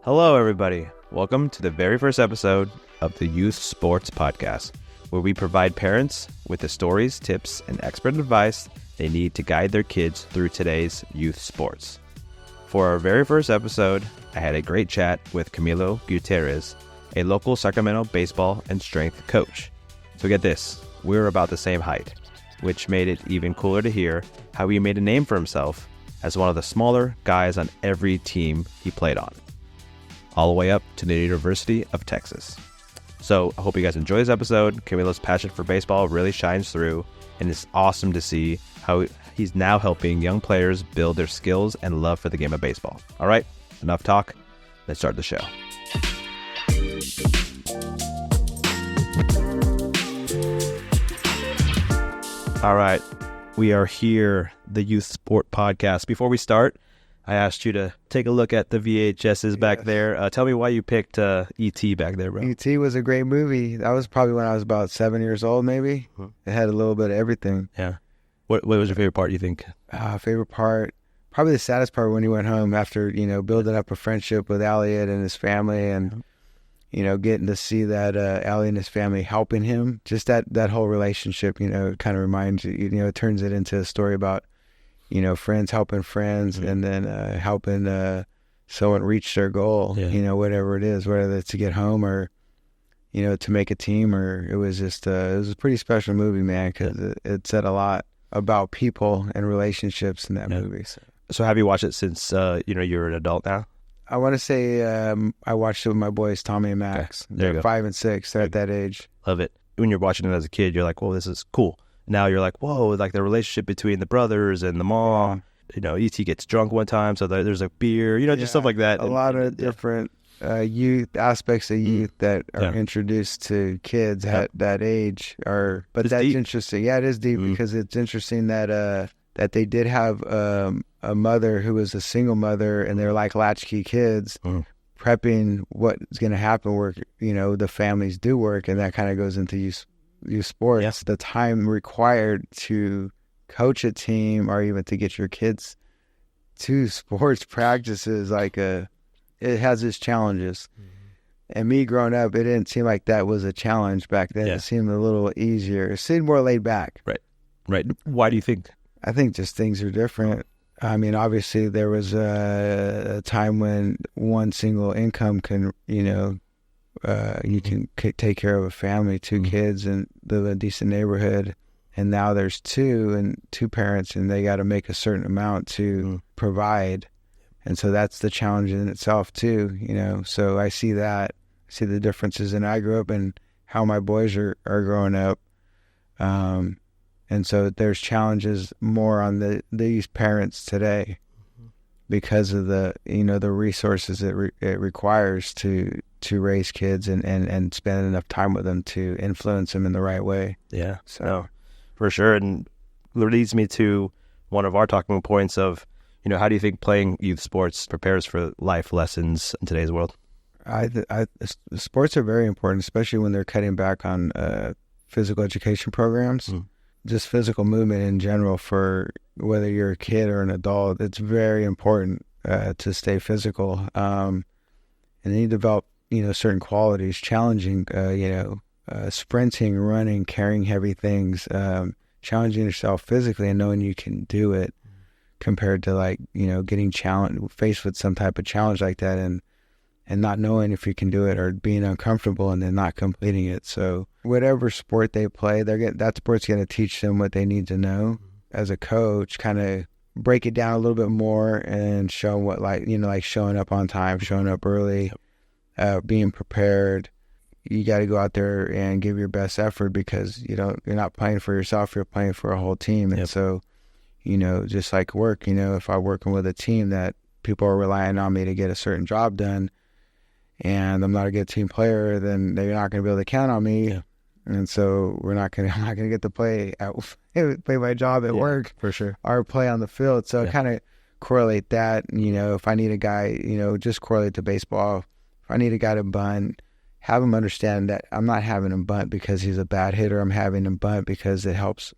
Hello, everybody. Welcome to the very first episode of the Youth Sports Podcast, where we provide parents with the stories, tips, and expert advice they need to guide their kids through today's youth sports. For our very first episode, I had a great chat with Camilo Gutierrez, a local Sacramento baseball and strength coach. So get this, we're about the same height, which made it even cooler to hear how he made a name for himself as one of the smaller guys on every team he played on, all the way up to the University of Texas. So I hope you guys enjoy this episode. Camilo's passion for baseball really shines through, and it's awesome to see how he's now helping young players build their skills and love for the game of baseball. All right, enough talk. Let's start the show. All right, we are here, the Youth Sport Podcast. Before we start, I asked you to take a look at the VHSs back there. Tell me why you picked E.T. back there, bro. E.T. was a great movie. That was probably when I was about 7 years old, maybe. It had a little bit of everything. Yeah. What was your favorite part, you think? Favorite part? Probably the saddest part when he went home after, building up a friendship with Elliot and his family and, getting to see that Elliot and his family helping him. Just that whole relationship, kind of reminds you, it turns it into a story about, friends helping friends, and then helping someone reach their goal, whatever it is, whether it's to get home or, to make a team, or it was just, it was a pretty special movie, man, because it said a lot about people and relationships in that movie. So have you watched it since, you're an adult now? I want to say I watched it with my boys, Tommy and Max. Okay. There you go. 5 and 6. They're at that age. Love it. When you're watching it as a kid, you're like, whoa, this is cool. Now you're like, whoa, like the relationship between the brothers and the mom. E.T. gets drunk one time, so there's a beer, just stuff like that. A lot of different youth aspects of youth that are introduced to kids at that age. But it's that's deep. Interesting. Yeah, it is deep because it's interesting that they did have a mother who was a single mother, and they're like latchkey kids, prepping what's going to happen where, the families do work, and that kind of goes into youth sports. Yes. The time required to coach a team or even to get your kids to sports practices, it has its challenges. And me growing up, it didn't seem like that was a challenge back then. It seemed a little easier. It seemed more laid back. Right. Why do you think? I think just things are different. I mean, obviously there was a time when one single income can, you can take care of a family, 2 kids, and live in a decent neighborhood. And now there's 2 and 2 parents, and they got to make a certain amount to provide. And so that's the challenge in itself too, So I see that, see the differences, and I grew up and how my boys are growing up. And so there's challenges more on these parents today because of the resources it requires to raise kids and spend enough time with them to influence them in the right way. Yeah, so for sure. And it leads me to one of our talking points of, how do you think playing youth sports prepares for life lessons in today's world? Sports are very important, especially when they're cutting back on physical education programs. Just physical movement in general, for whether you're a kid or an adult, it's very important to stay physical. And then you develop, certain qualities, challenging, sprinting, running, carrying heavy things, challenging yourself physically and knowing you can do it, compared to getting faced with some type of challenge like that and not knowing if you can do it, or being uncomfortable and then not completing it. So whatever sport they play, that sport's going to teach them what they need to know. As a coach, kind of break it down a little bit more and show them what, showing up on time, showing up early, being prepared. You got to go out there and give your best effort, because you're not playing for yourself, you're playing for a whole team. And so, just like work, if I'm working with a team that people are relying on me to get a certain job done, and I'm not a good team player, then they're not going to be able to count on me. Yeah. And so I'm not going to get to play my job at work, for sure, or play on the field. So kind of correlate that. If I need a guy, just correlate to baseball. If I need a guy to bunt, have him understand that I'm not having him bunt because he's a bad hitter. I'm having him bunt because it helps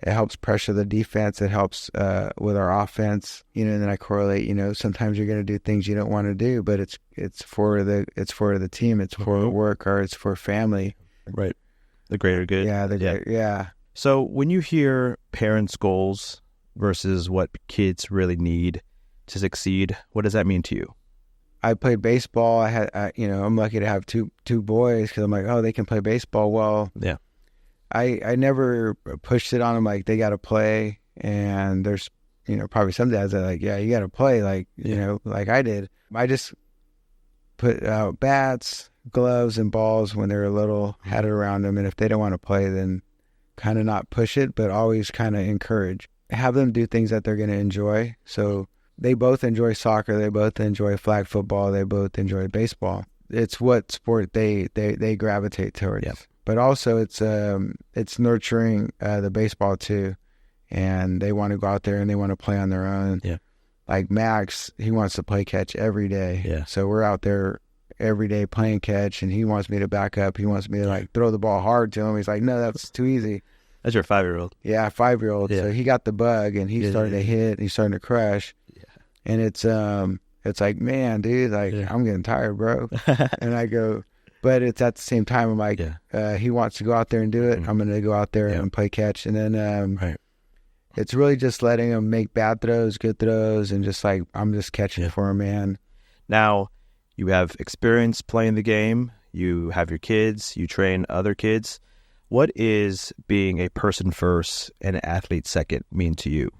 It helps pressure the defense. It helps with our offense, and then I correlate, sometimes you're going to do things you don't want to do, but it's for the team, it's for work, or it's for family. Right. The greater good. Yeah. So when you hear parents' goals versus what kids really need to succeed, what does that mean to you? I played baseball. I'm lucky to have two boys, because I'm like, oh, they can play baseball well. Yeah. I never pushed it on them like they got to play. And there's, probably some dads that are like, yeah, you got to play, like, like I did. I just put out bats, gloves, and balls when they're little, had it around them. And if they don't want to play, then kind of not push it, but always kind of encourage. Have them do things that they're going to enjoy. So they both enjoy soccer. They both enjoy flag football. They both enjoy baseball. It's what sport they gravitate towards. Yep. But also it's nurturing the baseball too, and they want to go out there and they want to play on their own. Yeah. Like Max, he wants to play catch every day. Yeah. So we're out there every day playing catch, and he wants me to back up. He wants me to like throw the ball hard to him. He's like, no, that's too easy. That's your 5-year-old. Yeah, 5-year-old. Yeah. So he got the bug, and he's starting to hit, and he's starting to crush. Yeah. And it's like, man, dude, like I'm getting tired, bro. And I go, but it's at the same time, I'm like, he wants to go out there and do it. I'm going to go out there and play catch. And then it's really just letting him make bad throws, good throws, and just like, I'm just catching for him, man. Now, you have experience playing the game. You have your kids. You train other kids. What is being a person first and an athlete second mean to you?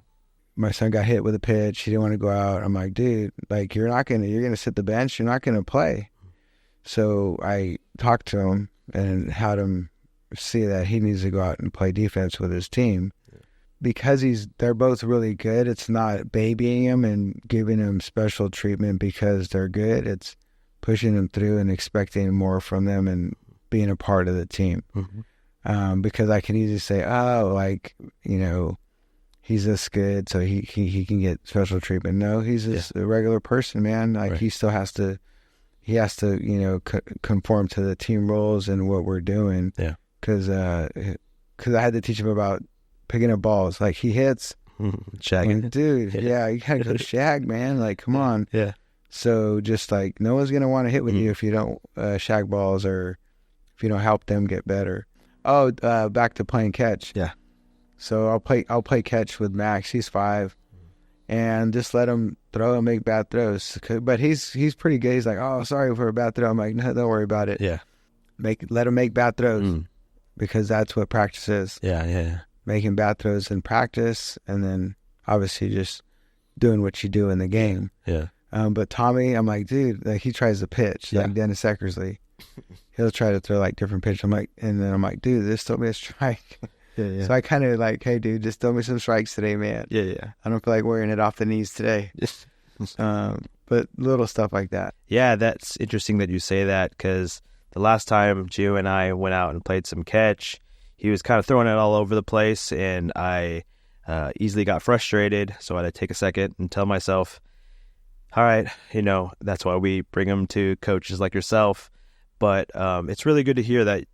My son got hit with a pitch. He didn't want to go out. I'm like, dude, like you're going to sit the bench. You're not going to play. So I talked to him and had him see that he needs to go out and play defense with his team. Because they're both really good. It's not babying him and giving him special treatment because they're good. It's pushing them through and expecting more from them and being a part of the team. Because I can easily say, oh, like, he's this good, so he can get special treatment. No, he's just a regular person, man. Like he still has to, conform to the team rules and what we're doing. Yeah. Because I had to teach him about picking up balls. Like he hits, shagging. Dude, you gotta go shag, man. Like, come on. Yeah. So just like no one's gonna want to hit with you if you don't shag balls or if you don't help them get better. Oh, back to playing catch. Yeah. So I'll play catch with Max. He's 5, and just let him throw and make bad throws. But he's pretty good. He's like, oh, sorry for a bad throw. I'm like, no, don't worry about it. Yeah. Let him make bad throws because that's what practice is. Yeah. Making bad throws in practice, and then obviously just doing what you do in the game. Yeah. But Tommy, I'm like, dude, like he tries to pitch like Dennis Eckersley. He'll try to throw like different pitches. I'm like, dude, just throw me a strike. Yeah. So I kind of like, hey, dude, just throw me some strikes today, man. Yeah. I don't feel like wearing it off the knees today. But little stuff like that. Yeah, that's interesting that you say that, because the last time Gio and I went out and played some catch, he was kind of throwing it all over the place, and I easily got frustrated. So I had to take a second and tell myself, all right, that's why we bring him to coaches like yourself. But it's really good to hear that,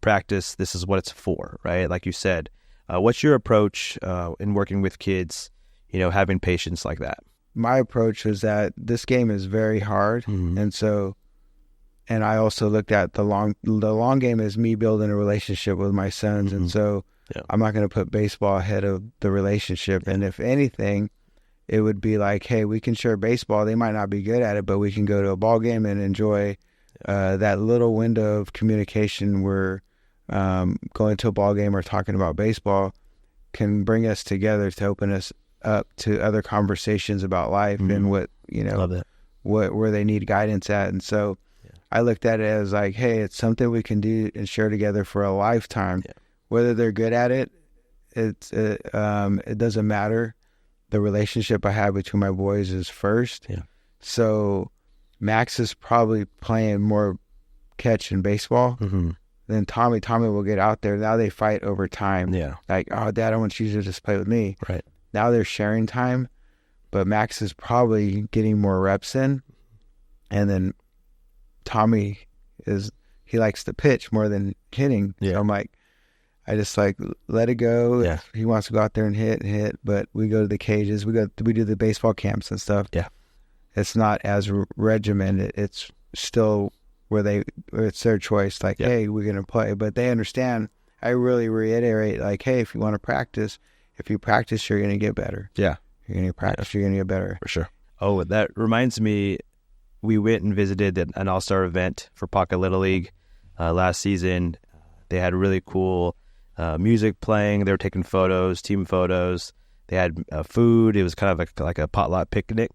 practice, this is what it's for, right? Like you said, what's your approach in working with kids, having patience like that? My approach is that this game is very hard. And I also looked at the long game as me building a relationship with my sons. And so I'm not going to put baseball ahead of the relationship. And if anything, it would be like, hey, we can share baseball. They might not be good at it, but we can go to a ball game and enjoy that little window of communication where going to a ball game or talking about baseball can bring us together to open us up to other conversations about life and what, where they need guidance at. And so I looked at it as like, hey, it's something we can do and share together for a lifetime. Whether they're good at it, it doesn't matter. The relationship I have between my boys is first. So Max is probably playing more catch in baseball than Tommy. Tommy will get out there. Now they fight over time. Like, oh, Dad, I want you to just play with me. Right. Now they're sharing time, but Max is probably getting more reps in. And then Tommy he likes to pitch more than hitting. So I'm like, I just like let it go. Yeah. If he wants to go out there and hit, but we go to the cages. We do the baseball camps and stuff. Yeah. It's not as regimented. It's still it's their choice. Like, hey, we're going to play. But they understand. I really reiterate, like, hey, if you want to practice, if you practice, you're going to get better. Yeah. You're going to practice, you're going to get better. For sure. Oh, that reminds me, we went and visited an all-star event for Pocket Little League last season. They had really cool music playing. They were taking photos, team photos. They had food. It was kind of like a potluck picnic.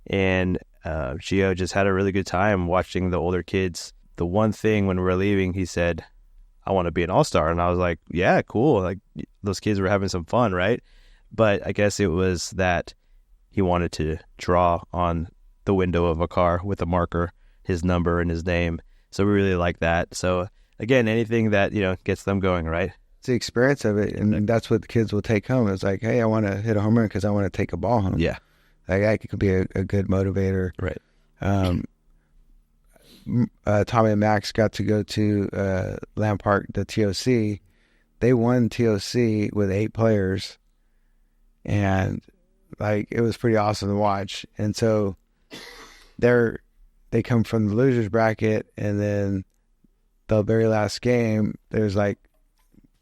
And Gio just had a really good time watching the older kids. The one thing when we were leaving, he said, I want to be an all-star. And I was like, yeah, cool. Like those kids were having some fun, right? But I guess it was that he wanted to draw on the window of a car with a marker, his number and his name. So we really like that. So again, anything that, gets them going, right? It's the experience of it. And that's what the kids will take home. It's like, hey, I want to hit a home run because I want to take a ball home. Yeah. Like that could be a good motivator. Right. Tommy and Max got to go to Lamb Park, the TOC. They won TOC with 8 players. And like it was pretty awesome to watch. And so they come from the losers bracket, and then the very last game, there's a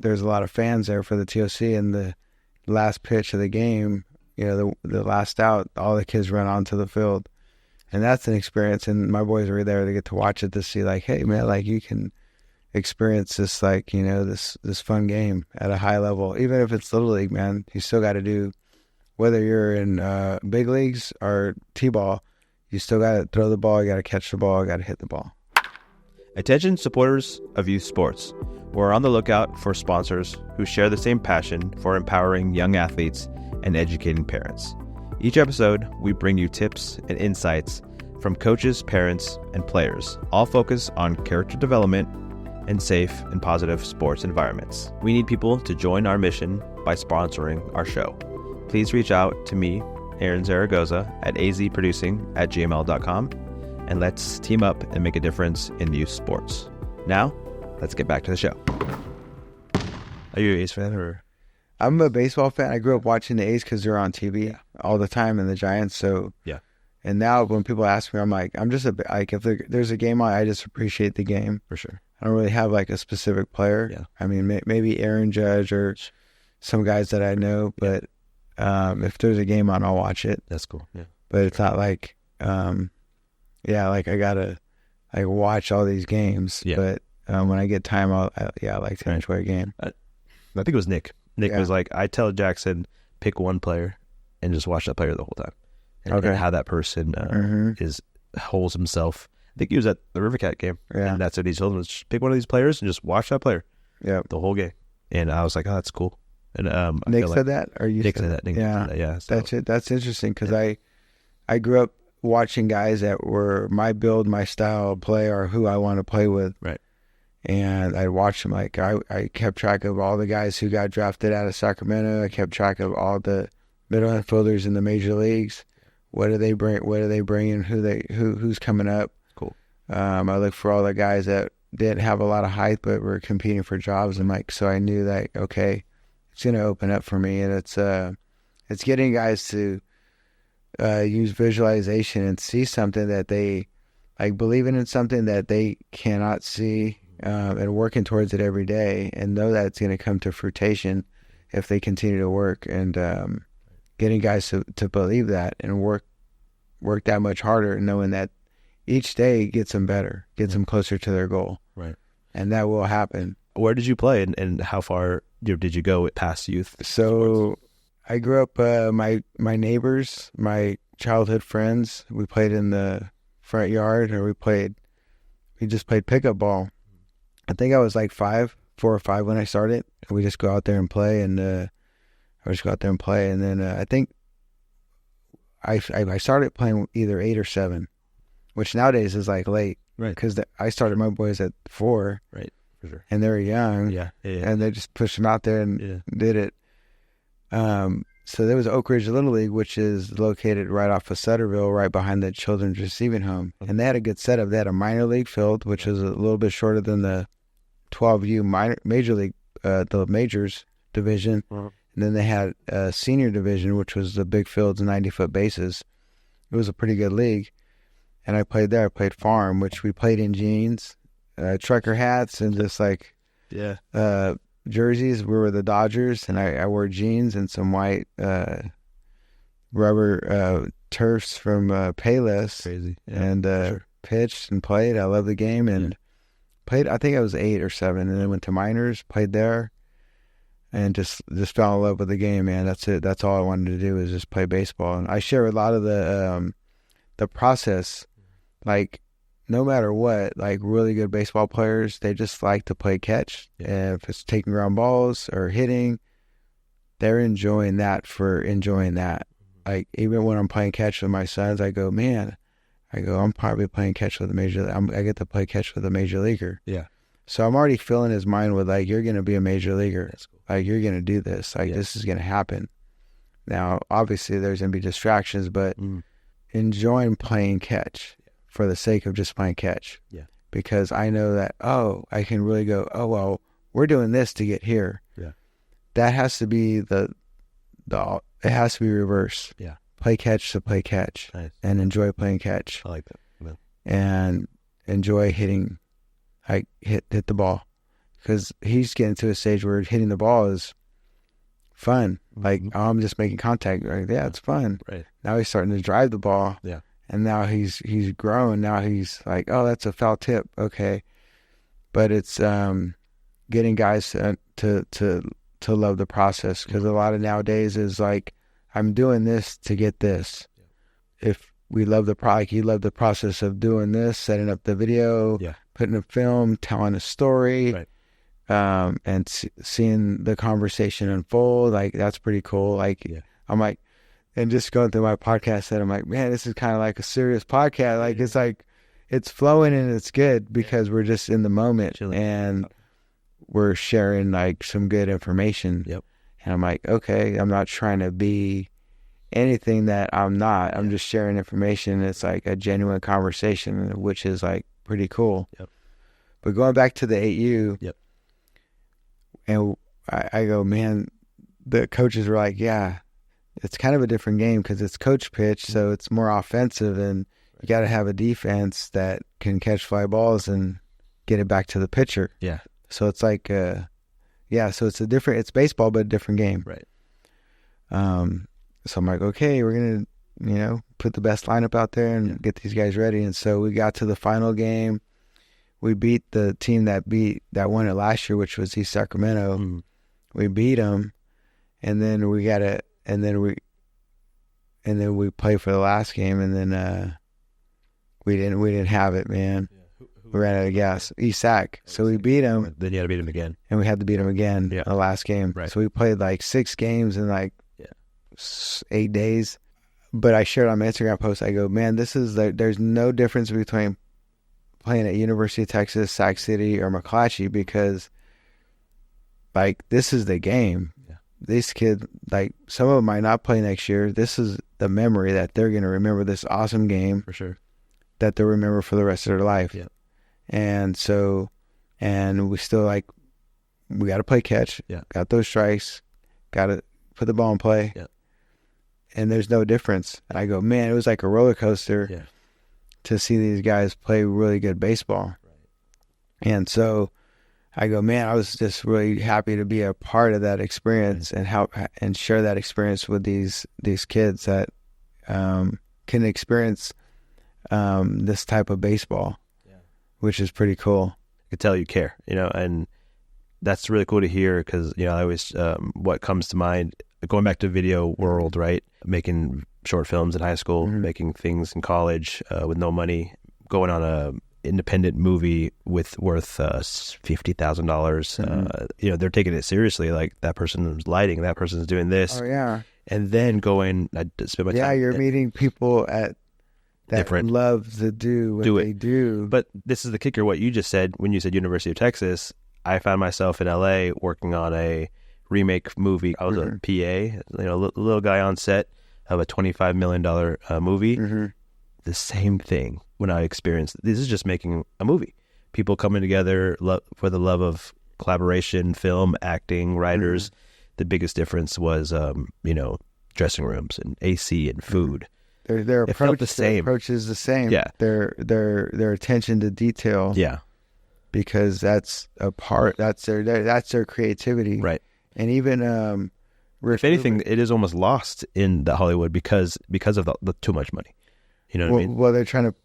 lot of fans there for the TOC, and the last pitch of the game, the last out, all the kids run onto the field. And that's an experience, and my boys were there to get to watch it, to see like, hey man, like you can experience this, like, this fun game at a high level. Even if it's Little League, man, you still got to do, whether you're in big leagues or T-ball, you still got to throw the ball, you got to catch the ball, you got to hit the ball. Attention supporters of youth sports. We're on the lookout for sponsors who share the same passion for empowering young athletes and educating parents. Each episode, we bring you tips and insights from coaches, parents, and players, all focused on character development and safe and positive sports environments. We need people to join our mission by sponsoring our show. Please reach out to me, Aaron Zaragoza, at azproducing@gmail.com, and let's team up and make a difference in youth sports. Now, let's get back to the show. Are you an A's fan or? I'm a baseball fan. I grew up watching the A's because they're on TV all the time, and the Giants. So yeah. And now when people ask me, I'm like, if there's a game on, I just appreciate the game. For sure. I don't really have like a specific player. Yeah. I mean, maybe Aaron Judge or some guys that I know, but if there's a game on, I'll watch it. That's cool. Yeah. But it's not like, like I gotta like watch all these games. Yeah. But when I get time, I like to enjoy a game. I think it was Nick. Nick was like, I tell Jackson, pick one player and just watch that player the whole time. And how that person holds himself. I think he was at the Rivercat game. Yeah. And that's what he told him, was just pick one of these players and just watch that player. Yeah. The whole game. And I was like, oh, that's cool. And Nick said that? Or you Nick said that? Nick yeah. said that, yeah. So. That's it. That's interesting because I grew up watching guys that were my build, my style of play, or who I want to play with. Right. And I'd watch them. Like I kept track of all the guys who got drafted out of Sacramento. I kept track of all the middle infielders in the major leagues. What do they bring? What do they bring? And who's coming up? Cool. I looked for all the guys that didn't have a lot of height but were competing for jobs. And like, so I knew that okay, it's going to open up for me. And it's getting guys to use visualization and see something that they like, believing in something that they cannot see. And working towards it every day, and know that it's going to come to fruition if they continue to work. And getting guys to believe that and work that much harder, knowing that each day gets them better, gets them closer to their goal. Right. And that will happen. Where did you play, and how far did you go past youth? So I grew up, my neighbors, my childhood friends, we played in the front yard, or we just played pickup ball. I think I was like 4 or 5 when I started. We just go out there and play, and then I think I started playing either 8 or 7, which nowadays is like late, right? Because I started my boys at 4, right? For sure. And they were young, yeah. And they just pushed them out there and did it. So there was Oak Ridge Little League, which is located right off of Sutterville, right behind the Children's Receiving Home. And they had a good setup. They had a minor league field, which was a little bit shorter than the 12U major league the majors division, and then they had a senior division, which was the big fields, 90-foot bases. It was a pretty good league, and I played there. I played farm, which we played in jeans, trucker hats, and just like jerseys. We were the Dodgers, and I wore jeans and some white rubber turfs from Payless. Crazy. And sure. Pitched and played. I loved the game and played. I think I was 8 or 7, and then went to minors, played there, and just fell in love with the game, man. That's it. That's all I wanted to do, is just play baseball. And I share a lot of the process. Like, no matter what, like really good baseball players, they just like to play catch. And if it's taking ground balls or hitting, they're enjoying that for enjoying that. Like, even when I'm playing catch with my sons, I go, I'm probably playing catch with a major. I get to play catch with a major leaguer. Yeah. So I'm already filling his mind with, like, you're going to be a major leaguer. That's cool. Like, you're going to do this. Like, this is going to happen. Now, obviously, there's going to be distractions, but enjoying playing catch for the sake of just playing catch. Yeah. Because I know that, I can really go, well, we're doing this to get here. Yeah. That has to be it has to be reverse. Yeah. Play catch to play catch. Nice. And enjoy playing catch. I like that. Yeah. And enjoy hitting, like hit the ball. Because he's getting to a stage where hitting the ball is fun. Like, I'm just making contact. Like, it's fun. Right. Now he's starting to drive the ball. Yeah. And now he's grown. Now he's like, that's a foul tip. Okay. But it's getting guys to love the process, because a lot of nowadays is like, I'm doing this to get this. Yeah. If we love the product, you love the process of doing this, setting up the video, putting a film, telling a story, right. And seeing the conversation unfold. Like, that's pretty cool. Like, I'm like, and just going through my podcast set, I'm like, man, this is kind of like a serious podcast. Like, it's like, it's flowing and it's good because we're just in the moment and we're sharing like some good information. Yep. And I'm like, okay, I'm not trying to be anything that I'm not. I'm just sharing information. It's like a genuine conversation, which is like pretty cool. Yep. But going back to the 8U, and I go, man, the coaches were like, it's kind of a different game because it's coach pitch, so it's more offensive, and you got to have a defense that can catch fly balls and get it back to the pitcher. Yeah. So it's like, so it's baseball, but a different game. Right. So I'm like, okay, we're going to, put the best lineup out there and get these guys ready. And so we got to the final game. We beat the team that won it last year, which was East Sacramento. Mm-hmm. We beat them, and then we played for the last game, and then we didn't have it, man. Yeah. We ran out of gas. East Sac. So we beat them. Then you had to beat them again. And we had to beat them again in the last game. Right. So we played like 6 games in like 8 days. But I shared on my Instagram post, I go, man, there's no difference between playing at University of Texas, Sac City, or McClatchy, because like, this is the game. Yeah. These kids, like, some of them might not play next year. This is the memory that they're going to remember, this awesome game. For sure. That they'll remember for the rest of their life. Yeah. And so, we still like, we got to play catch. Yeah. Got those strikes. Got to put the ball in play. Yeah. And there's no difference. And I go, man, it was like a roller coaster to see these guys play really good baseball. Right. And so I go, man, I was just really happy to be a part of that experience and help and share that experience with these kids that can experience this type of baseball, which is pretty cool. I could tell you care, and that's really cool to hear because, I always, what comes to mind, going back to video world, right? Making short films in high school, making things in college with no money, going on a independent movie worth $50,000. They're taking it seriously. Like, that person's lighting, that person's doing this. Oh, yeah. And then I spend my time. Yeah, you're meeting people that different. Love to do what they do. But this is the kicker, what you just said, when you said University of Texas, I found myself in LA working on a remake movie. I was a PA, little guy on set of a $25 million movie. Mm-hmm. The same thing when I experienced, this is just making a movie. People coming together for the love of collaboration, film, acting, writers. The biggest difference was, dressing rooms and AC and food. Their It felt the their same. approach is the same. Yeah. Their attention to detail. Yeah. Because that's their creativity. Right. And even if anything, it is almost lost in the Hollywood because of the too much money. You know what I mean? Well, they're trying to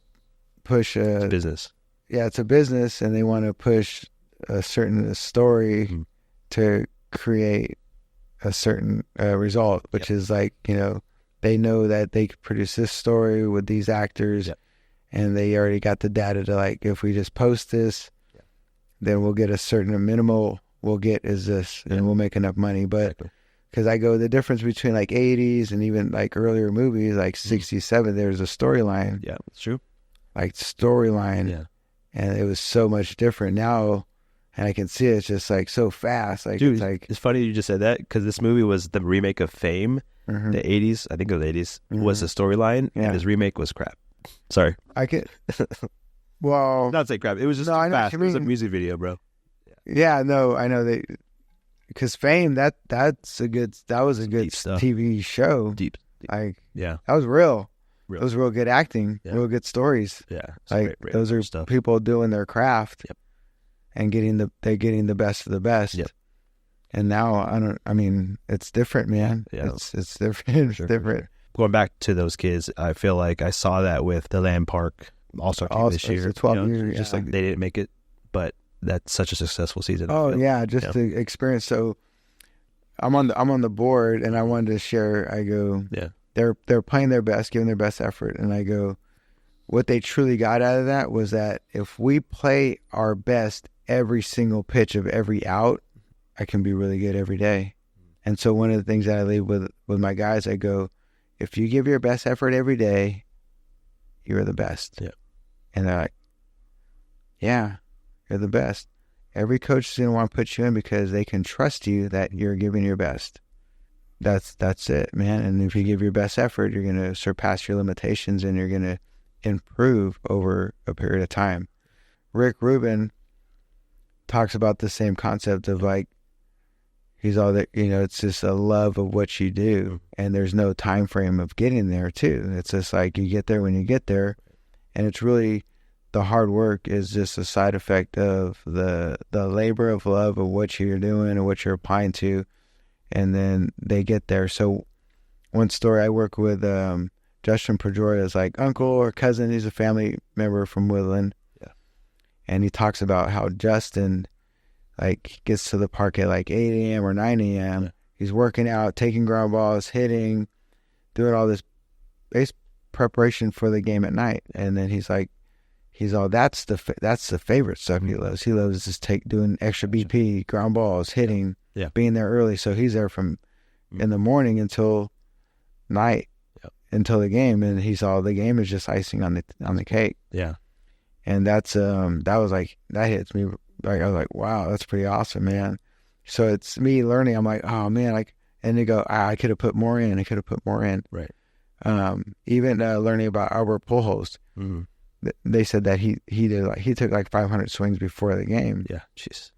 push It's business. Yeah, it's a business, and they want to push a certain story to create a certain result, which is like, they know that they could produce this story with these actors, and they already got the data to, like, if we just post this, then we'll get a certain minimal we'll get is this, and we'll make enough money. But because the difference between like 80s and even like earlier movies, like 67, there's a storyline. Yeah, that's true. Like storyline. Yeah. And it was so much different now. And I can see it's just like so fast. Like, dude, it's funny you just said that because this movie was the remake of Fame. The 80s, I think it was the 80s, was the storyline, and his remake was crap. Sorry. I could, well. Not say crap. It was just fast. It was a music video, bro. Yeah, no, I know because Fame, that was a good TV show. Deep. Like, yeah, that was real. It was real good acting, real good stories. Yeah, like those are stuff. People doing their craft, and getting the best of the best. Yep. And now it's different, man. Yeah, it's different. It's different. Going back to those kids, I feel like I saw that with the Land Park All-Star team this year. 12 years, just like they didn't make it, but that's such a successful season. Oh yeah, just the experience. So I'm on the board, and I wanted to share. I go, they're playing their best, giving their best effort, and I go, what they truly got out of that was that if we play our best every single pitch of every out, I can be really good every day. And so one of the things that I leave with my guys, I go, if you give your best effort every day, you're the best. Yeah. And they're like, yeah, you're the best. Every coach is going to want to put you in because they can trust you that you're giving your best. That's it, man. And if you give your best effort, you're going to surpass your limitations and you're going to improve over a period of time. Rick Rubin talks about the same concept of like, he's all that, it's just a love of what you do, and there's no time frame of getting there too. It's just like you get there when you get there, and it's really the hard work is just a side effect of the labor of love of what you're doing and what you're applying to, and then they get there. So one story I work with Justin Pedroia's like uncle or cousin. He's a family member from Woodland, and he talks about how Justin like gets to the park at like 8 a.m. or 9 a.m. Yeah. He's working out, taking ground balls, hitting, doing all this base preparation for the game at night. And then he's all, that's the favorite stuff he loves. He loves just doing extra BP, ground balls, hitting, being there early. So he's there from in the morning until night, until the game. And the game is just icing on the cake. Yeah. And that's, that was like, that hits me. Like, I was like, wow, that's pretty awesome, man. So it's me learning. I'm like, oh man, and they go, I could have put more in. I could have put more in. Right. Even learning about Albert Pujols, they said that he took like 500 swings before the game. Yeah. Jeez.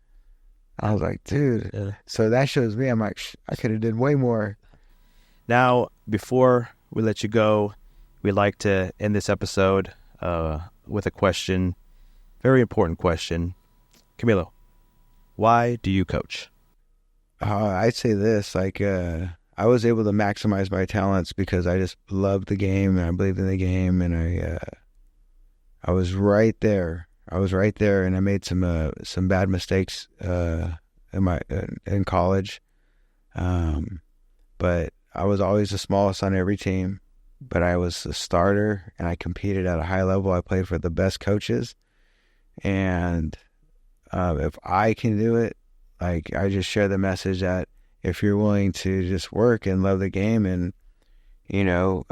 I was like, dude. Yeah. So that shows me. I'm like, I could have did way more. Now, before we let you go, we'd like to end this episode with a question, very important question. Camilo, why do you coach? I'd say this, like, I was able to maximize my talents because I just loved the game and I believed in the game, and I was right there. And I made some bad mistakes in college, but I was always the smallest on every team. But I was a starter and I competed at a high level. I played for the best coaches, and if I can do it, like, I just share the message that if you're willing to just work and love the game and, deal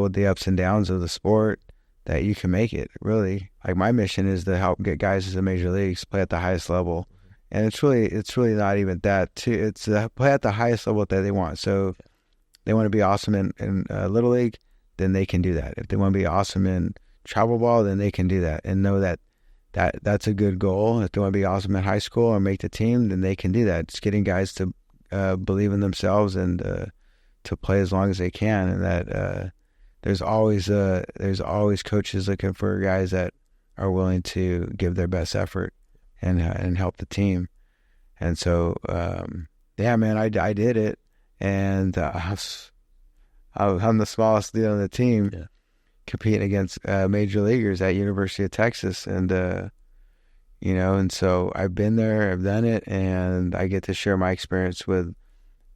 with the ups and downs of the sport, that you can make it, really. Like, my mission is to help get guys to the major leagues, play at the highest level. And it's really not even that, too. It's play at the highest level that they want. So if they want to be awesome in Little League, then they can do that. If they want to be awesome in travel ball, then they can do that, and know that that's a good goal. If they want to be awesome in high school or make the team, then they can do that. It's getting guys to believe in themselves and to play as long as they can, and that there's always coaches looking for guys that are willing to give their best effort and help the team. And so, yeah, man, I did it, and I'm the smallest dude on the team, competing against major leaguers at University of Texas, and and so I've been there, I've done it, and I get to share my experience with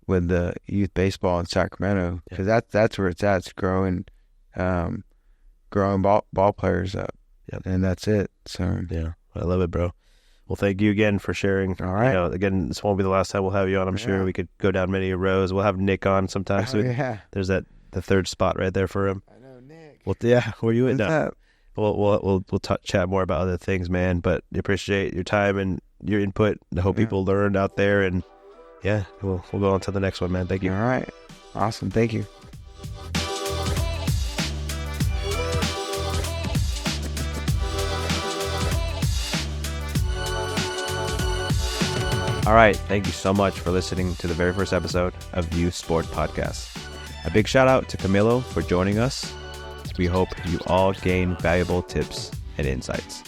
the youth baseball in Sacramento, because that's where it's at. It's growing ball players up, and that's it. So yeah, I love it, bro. Well, thank you again for sharing. All right. Again, this won't be the last time we'll have you on. I'm sure we could go down many rows. We'll have Nick on sometime soon. Yeah. There's the third spot right there for him. I know Nick. Well, yeah, where you at now? Up? We'll chat more about other things, man. But I appreciate your time and your input. I hope people learned out there, and we'll go on to the next one, man. Thank you. All right. Awesome. Thank you. All right. Thank you so much for listening to the very first episode of Youth Sport Podcast. A big shout out to Camilo for joining us. We hope you all gain valuable tips and insights.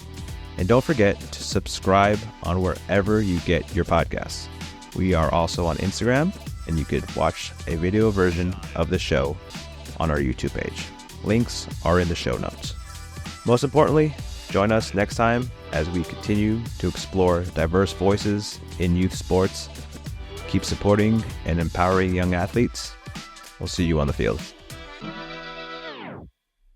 And don't forget to subscribe on wherever you get your podcasts. We are also on Instagram, and you could watch a video version of the show on our YouTube page. Links are in the show notes. Most importantly, join us next time as we continue to explore diverse voices in youth sports. Keep supporting and empowering young athletes. We'll see you on the field.